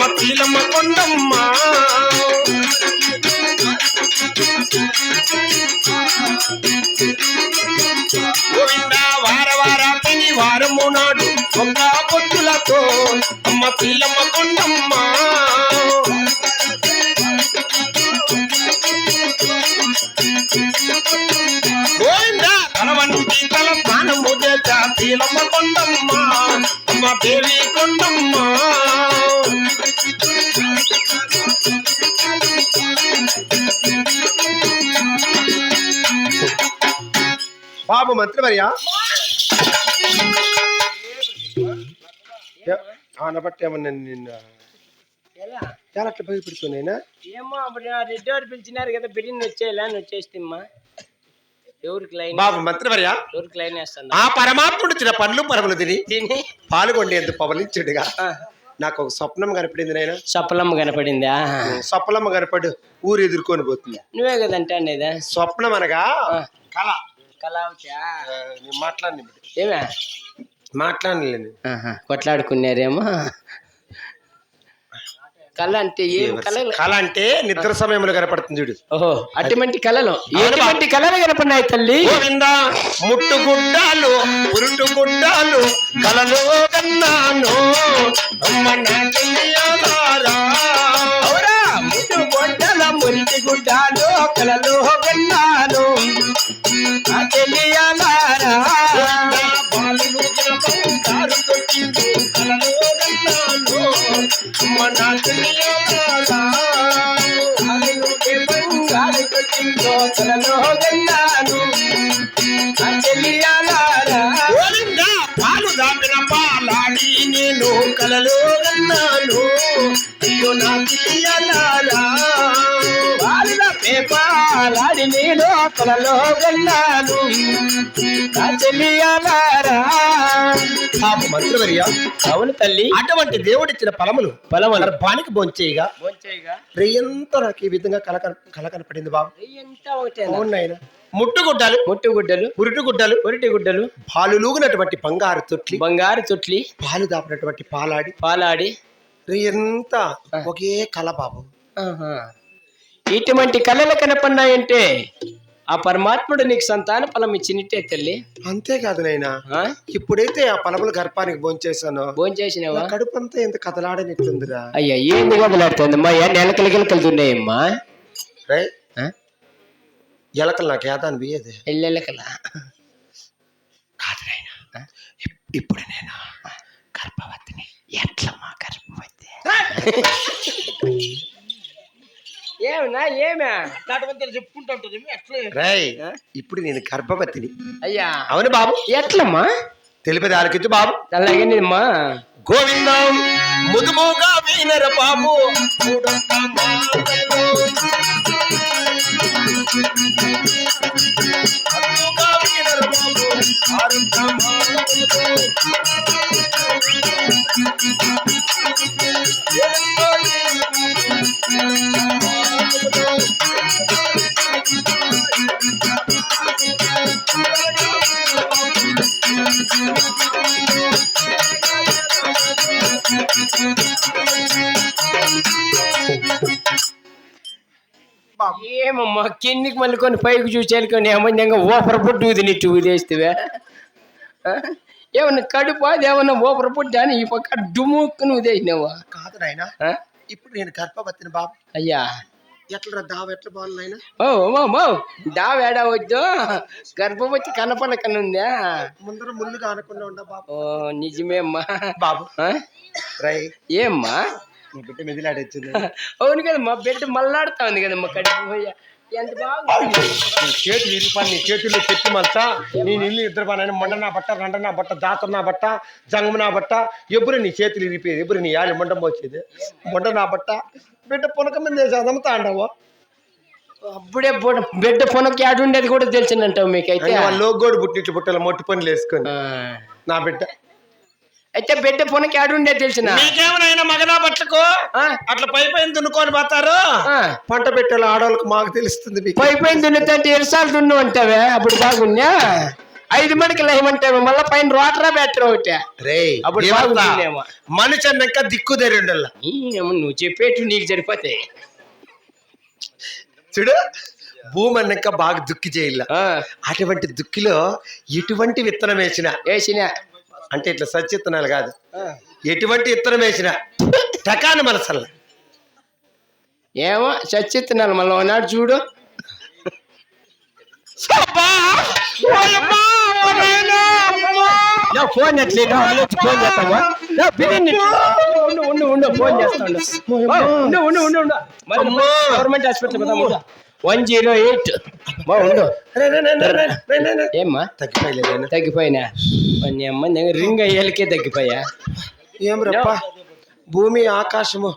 అమ్మ తీలమ్మ కొండమ్మ గోవింద వార వార శనివారము నాడు ఒక పొత్తులతో అమ్మ తీలమ్మ కొండమ్మ గోవింద తలవంటి తల ప్రాణము చేత తీలమ్మ కొండమ్మ అమ్మ దేవి కొండమ్మ బాబు మంత్రివర్య అనబట్టి ఏమన్నా నిన్న చాలా అట్లా భయపెడుతున్నాయినా ఏమో అప్పుడు రెడ్డి వారు పిలిచినారు కదా బిర్యానీ వచ్చేలా అని వచ్చేస్తమ్మా ఎవరికి లైన్ బాబు మంత్రివర్య ఎవరికి లైన్ వేస్తాను ఆ పరమాత్ముడు చిన్న పండ్లు పరములు తిని తిని పాల్గొండేందుకు పవలించుడుగా నాకు ఒక స్వప్నం కనపడింది నాయన సప్పలమ్మ కనపడిందా స్వప్నమ్మ కనపడు ఊరు ఎదుర్కొని పోతుంది నువ్వే కదంటే అనేది స్వప్నం అనగా కళ కళావచా నేను మాట్లాడి ఏమే మాట్లాడలేను కొట్లాడుకున్నారేమో కళ అంటే ఏం కళలు కళ అంటే నిద్ర సమయంలో కనపడుతుంది చూడు ఓహో అటువంటి కళలు ఎటువంటి కళలు కనపడినాయి తల్లి గోవింద ముట్టు గుడ్డాలు ఉరుటు గుడ్డాలు కళలో కన్నాను అమ్మ నా చెయ్యాలారా అవురా ముట్టు గుడ్డల మురికి గుడ్డాలు కళలో కన్నాను తెలియాలారా బాలులు బంగారు తొట్టిండు కళలో కన్నాను అమ్మ నా చెయ్యాలారా బంగారు కొట్టిందో కళలో కన్నాను తెలియాలారా గోవింద పాలు దాపిన పాలాడి నేను కలలో కన్నాను అయ్యో నా తెలియాలారా పాలిన పేపాలాడి నేను కళలో కన్నాను తెలియాలారా మంత్రివర్య అవును తల్లి అటువంటి దేవుడిచ్చిన ఫలములు గర్భానికి బొంచేయగా రేయంతా నాకు ఈ విధంగా కళ కనపడింది బాబు అవునాయన ముట్టుగుడ్డలు ముట్టుగుడ్డలు ఉరుటుగుడ్డలు గుడ్డలు పాలులూగినటువంటి బంగారు తొట్లి పాలు దాపినటువంటి పాలాడి రేయంతా ఒకే కళ బాబు ఇటువంటి కళలు కనపడినాయంటే ఆ పరమాత్ముడు నీకు సంతాన ఫలం ఇచ్చినట్టే తల్లి అంతేకాదు నైనా ఇప్పుడైతే ఆ ఫలములు గర్భానికి భోంచేసినావా కడుపు అంతా ఎంత కదలాడనిట్టుందిరా అయ్యా ఏంది కదలాడుతుందమ్మా నెలకలు గిలకలుతున్నాయమ్మా ఎలకలు నాకు ఏదా అనిపించేది ఎల్లెలకలా కాదు నాయనా ఇప్పుడు నేను గర్భవతిని ఎట్లమ్మా గర్భవతి ఏమన్నా ఏమే చెప్పుకుంటుంటది రై ఇప్పుడు నేను గర్భవతిని అయ్యా అవును బాబు ఎట్లమ్మా తెలిపేది ఆలకించు బాబు అలాగే నేనమ్మా గోవిందం ముదుముగా వీనర బాబు ఏమమ్మా కిందికి మళ్ళీ కొన్ని పైకి చూసి వెళ్ళుకొని ఏమన్నా ఓపర పుట్టు ఊదినట్టు ఊదేస్తావే ఏమన్నా కడుపు అది ఏమన్నా ఓపర పుట్టు అని ఈ పక్క డుముక్కుని ఊదేసినావా కాదు నాయనా ఇప్పుడు నేను గర్భవతిని బాబు అయ్యా ఎట్లా దావ ఎట్లా బాగుంది నాయనా ఓ దావ ఏడా వద్దు గర్భవతి కనపడకనుందా ముందర ముందుగా అనకుండా ఉండ బాబు ఓ నిజమే అమ్మా బాబు రై ఏమ్మా నీ బిడ్డ మెదిలాడొచ్చింది అవును కదా మా బిడ్డ మళ్ళాడుతా ఉంది కదమ్మా కడుపు ఎంత బాగుంది చేతి విరిపాను నీ చేతుల్లో చెట్టు మల్తా నేను ఇల్లు ఇద్దరు పని మొండ నా బట్ట రండ నా బట్ట జాతర నా బట్ట జంగమ నా బట్ట ఎప్పుడు నీ చేతులు ఇరిపోయేది ఎప్పుడు నీ యాలి మొండం వచ్చేది మొండ నా బట్ట బిడ్డ పునక మీద వేసి అదమ్ముతా అంటావు అప్పుడే బిడ్డ పునకి ఆడు ఉండేది కూడా తెలిసిందంటావు మీకైతే లోగోడు పుట్టిట్లు పుట్టల మొట్టి పనులు వేసుకొని నా బిడ్డ అయితే బిడ్డ పునకి ఆడు ఉండేది తెలిసిన మీకేమైనా మగనా బట్టలకు అట్లా పై పైన దున్నుకొని పోతారు పంట పెట్టేలా ఆడవాళ్ళకి మాకు తెలుస్తుంది పై పైన దున్నుతుంటే ఎరసాలు దున్ను అంటావే అప్పుడు బాగున్నా 5 మడికి లేమంటే మళ్ళీ పైన రోటరా బ్యాటరీ ఒకటి రే అప్పుడు ఏమంతా? బాగుంటుందేమో. మనిషి అన్నాక దిక్కు ధైర్యుండల్లా నువ్వు చెప్పేట్టు నీకు సరిపోతాయి. చూడు భూమి అన్నాక బాగా దుక్కి చేయాల. అటువంటి దుక్కిలో ఎటువంటి విత్తనం వేసినా వేసిన అంటే ఇట్లా సచ్చిత్తనాలు కాదు, ఎటువంటి విత్తనం వేసినా టకాని మనసల్లా. ఏమో చచ్చిత్తున్నాను మళ్ళీ ఒకనాడు చూడు. ఫోన్ ఎట్లేదు ఫోన్ చేస్తావా? ఉండు ఫోన్ చేస్తాను. గవర్నమెంట్ హాస్పిటల్ కదా 108 ఉండు. ఏమ్మా తగ్గిపోయినా అమ్మ రింగ్ అయ్యేలకే తగ్గిపోయా. ఏం రప్ప భూమి ఆకాశము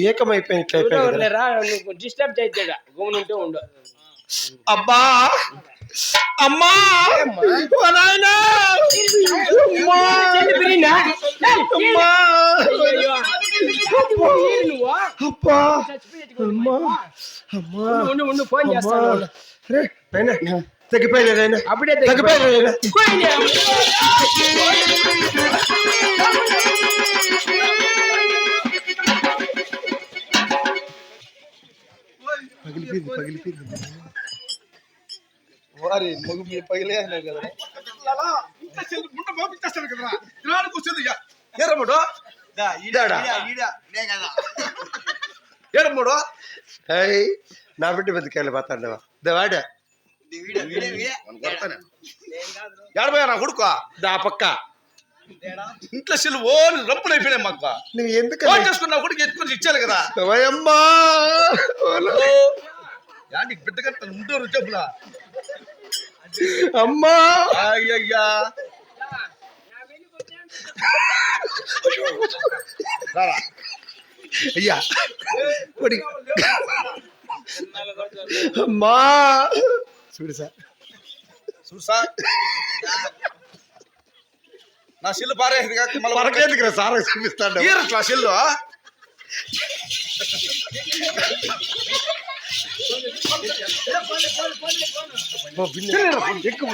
ఏకమైపోయినట్లయిపోయి డిస్టర్బ్ చేద్దాగా గమనుంటే ఉండు. అబ్బా అమ్మా ఫోన్ చేస్తాను. తగ్గిపోయలేదైనా అప్పుడే తగ్గిపోయలేదైనా పగిలిపోయింది వారి మగు మీ పగిలే అన్నారు కదా ఏరమ్ముడు ఏరమ్ముడు నా బిడ్డ బతికాయలు పోతాండవా వాడ ఏడబోయా నా కొడుకు దా పక్క ఇంట్లో సెల్లు ఓని రంపులు అయిపోయినాయి మాకు. నువ్వు ఎందుకు ఫోన్ చేసుకున్నా కొడుకు ఎత్తుకొని ఇచ్చాను కదా. అమ్మా నీకు బిడ్డ కంటే ఉంటారు చెప్పులా అమ్మా అయ్యయ్యా అయ్యా అమ్మా చూడు సార్ చూడు సార్ నా సెల్లు పారేది కాక మళ్ళీ పరకేందుకు సార్ చూపిస్తాడు నా సెల్లు ఎక్కువ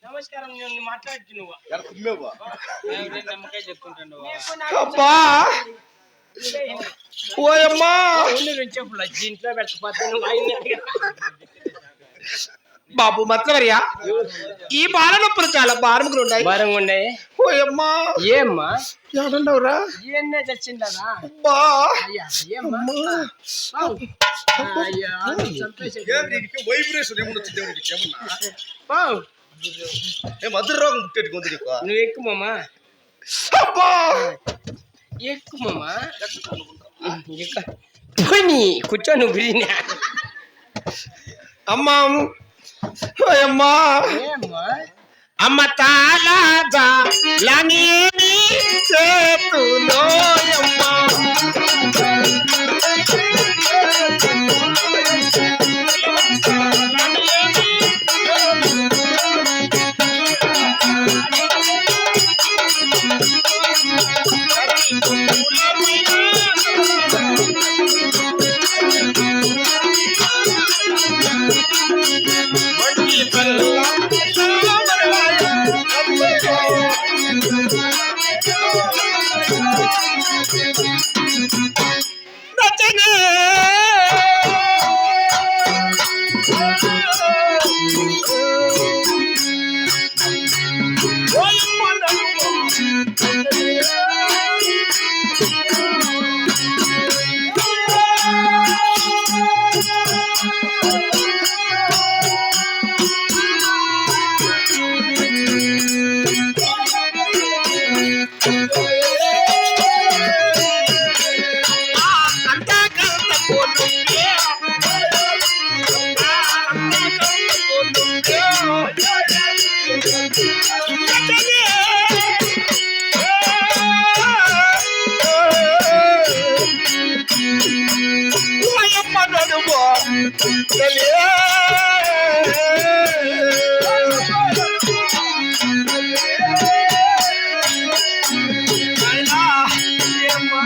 నమస్కారం మాట్లాడుతున్నావు. అబ్బా ఓయమ్మా చెప్పులు ఇంట్లో పెట్టకపోతే బాబు మత్లవర్యా ఈ బాల నొప్పులు చాలా భారంగా ఉన్నాయి. భారంగా ఉన్నాయి. ఓయమ్మా ఏమ్మా ఏడున్నావురా? ఇవన్నీ చచ్చిందా? అబ్బా వైబ్రేషన్ ఏమన్నా వచ్చింది ఏమన్నా మధుర రోగం పుట్టేది కొంత నీకు. నువ్వు ఎక్కుమమ్మా అబ్బా ఎక్కుమమ్మా కూర్చో నువ్వు బిరినా. అమ్మా ఓయమ్మా అమ్మ తాళాజా లానేమి చేతులోయమ్మా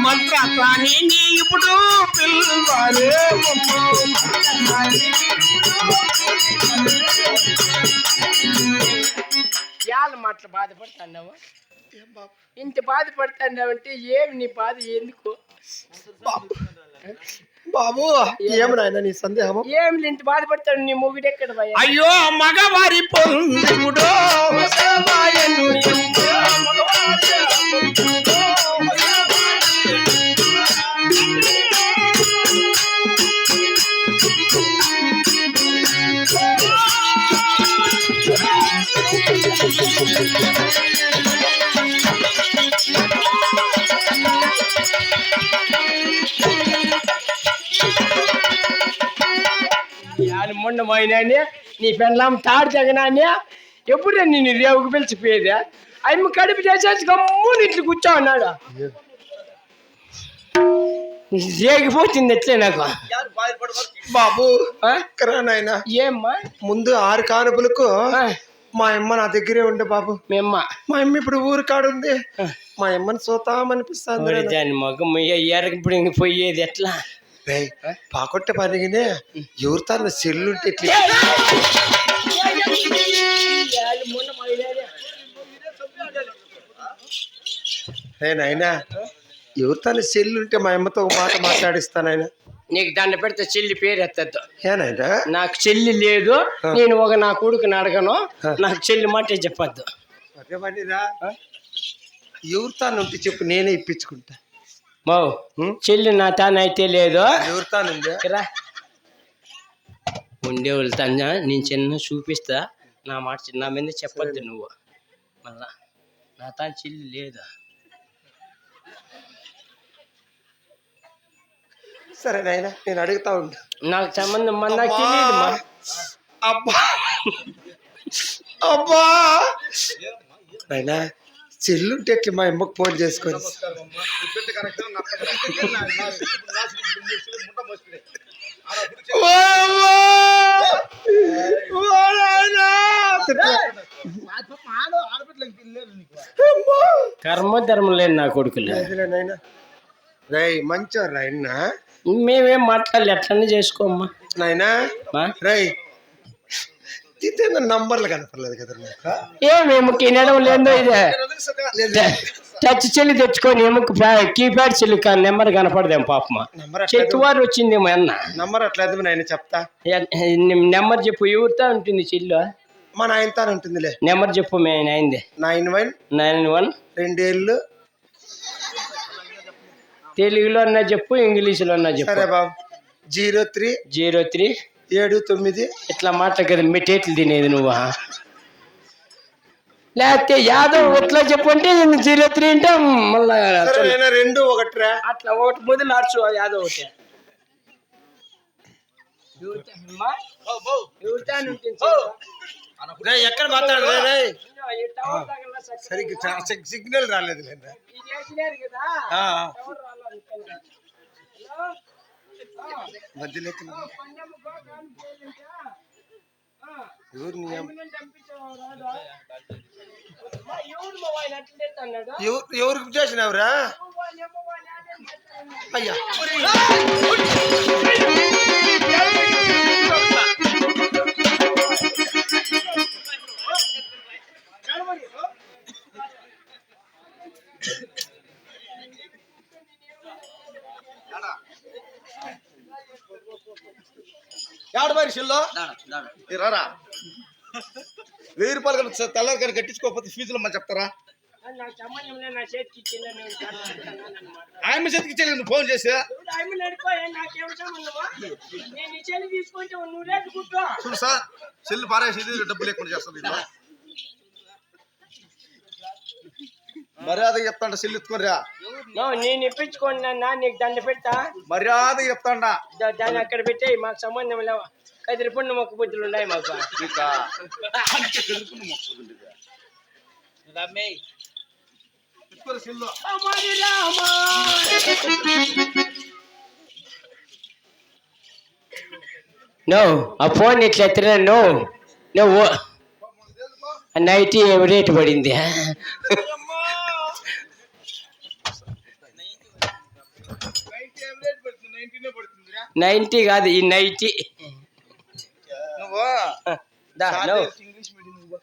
మంత్రాన్ని ఇప్పుడు పిల్ల యాళ్ళ మాటలు బాధపడుతున్నావా? ఇంత బాధపడుతున్నావంటే ఏమి నీ బాధ ఎందుకు? బాబు ఏమి నాయన నీ సందేహము? ఏమి ఇంత బాధపడతాడు? నీ మొగుడు ఎక్కడ పోయా? అయ్యో మగవారి పొందుడు మొన్న పోయినానే నీ పెండ్లాం తాడు తగినానే ఎప్పుడే నిన్ను రేవుకు పిలిచిపోయేదా? అమ్మ కడుపు చేసేసి గమ్ముని ఇట్లు కూర్చో అన్నాడు. రేగిపోతుంది ఎట్లే నాకు. బాబు నాయన ఏమ్మా? ముందు 6 కానుపులకు మా అమ్మ నా దగ్గరే ఉండే బాబు. మేమ్మ మా అమ్మ ఇప్పుడు ఊరు కాడుంది. మా అమ్మని చూతామనిపిస్తుంది. దాని మగం ఎరగప్పుడు ఇంక పోయేది ఎట్లా? పాకొట్ట పనిగినే ఎవరు తన సెల్లుంటే ఇట్లా నాయనా ఎవరు తన సెల్లుంటే మా అమ్మతో ఒక మాట మాట్లాడిస్తానాయన. నీకు దండ పెడితే చెల్లి పేరు ఎత్తద్దు. ఏనాయనా నాకు చెల్లి లేదు, నేను ఒక నా కొడుకుని అడగను, నాకు చెల్లి మాటే చెప్పద్దు. ఎవరు తాను ఉంటే చెప్పు, నేనే ఇప్పించుకుంటా. మావు చెల్లి నా తానైతే లేదు. ఎవరు తానుంది ఉండేవాళ్ళు తన నేను చిన్న చూపిస్తా. నా మాట చిన్న మీద చెప్పద్దు నువ్వు. మళ్ళా నా తాను చెల్లి లేదు. సరే నాయన నేను అడుగుతా ఉంటా. నాకు సంబంధం నాకు తెలియదు మా. అబ్బా అబ్బా నాయనా చెల్లుంటే ఎట్లా మా అమ్మకు ఫోన్ చేసుకొని కర్మ ధర్మం లేని నా కొడుకులే. రై మంచోరు నాయన. మేమేం మాట్లాడలే, ఎట్లనే చేసుకోమ్మా నాయనా. రై ఇదే నంబర్లు కనపడలేదు కదా నాకు. ఏమేమి తినడం లేదో ఇదే టచ్ చెల్లి తెచ్చుకొని ఏమో కీప్యాడ్ చెల్లి నెంబర్ కనపడదేం పాపమా. చెట్టువారు వచ్చిందేమో అన్న నంబర్ అట్లేదు నాయన చెప్తా. నెంబర్ చెప్పు. ఎవరితో ఉంటుంది చెల్లు? మా నాయనతో ఉంటుందిలే. నెంబర్ చెప్పు. మేము అయింది 91 2 తెలుగులో అన్నా చెప్పు, ఇంగ్లీష్లో అన్నా చెప్పు. సరే బాబు 03 79 ఇట్లా మాట కదా మెట్టేట్లు తినేది నువ్వు. లేకపోతే యాదవ్ ఇట్లా చెప్పు అంటే 03 అంటే మళ్ళా 2 1 అట్లా ఒకటి మొదలు ఆర్చు యాదవ్ ఒకటి. ఎక్కడ మాట్లాడలే సరిగ్గా సిగ్నల్ రాలేదు కదా. మధ్యలో ఎవరికి చేసినావురా అయ్యా? ఏడబారి షిల్లో రారా 1000 రూపాయలు తెల్లారి కానీ కట్టించుకోకపోతే ఫీజులు అమ్మని చెప్తారా? ఆయన చేతికి ఇచ్చే నువ్వు ఫోన్ చేసి చూడు సార్ చెల్లు పారేసేది డబ్బు లేకుండా చేస్తుంది. మర్యాద చెప్తాండ చెల్లు ఎత్తుకోరా. నేను ఇప్పించుకోండి నీకు దండ పెడతా. మర్యాద చెప్తాండ దాన్ని అక్కడ పెట్టే మాకు సంబంధం లేవా. కదిరిపండు మొక్క బుద్ధులు ఉన్నాయి మాకు. నో ఆ ఫోన్ ఇట్లా ఎత్తినా నువ్వు నైట్ ఏమి రేటు పడింది? 90 కాదు ఈ 90. నువ్వు దా, చార్లీ నో. ఇంగ్లీష్ మీడియం నువ్వు.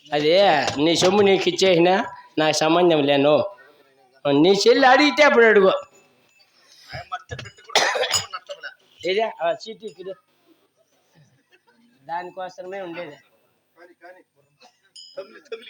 అదే నీ సొమ్ము నీకు ఇచ్చేసిన నాకు సంబంధం లేను. నీ చెల్లి అడిగితే అప్పుడు అడుగు. ఆయన మట్టి పెట్టి కూడా నచ్చబలే. ఇదే చీటీకి ఇదే. దానికోసమే ఉండేది. కానీ తమిళ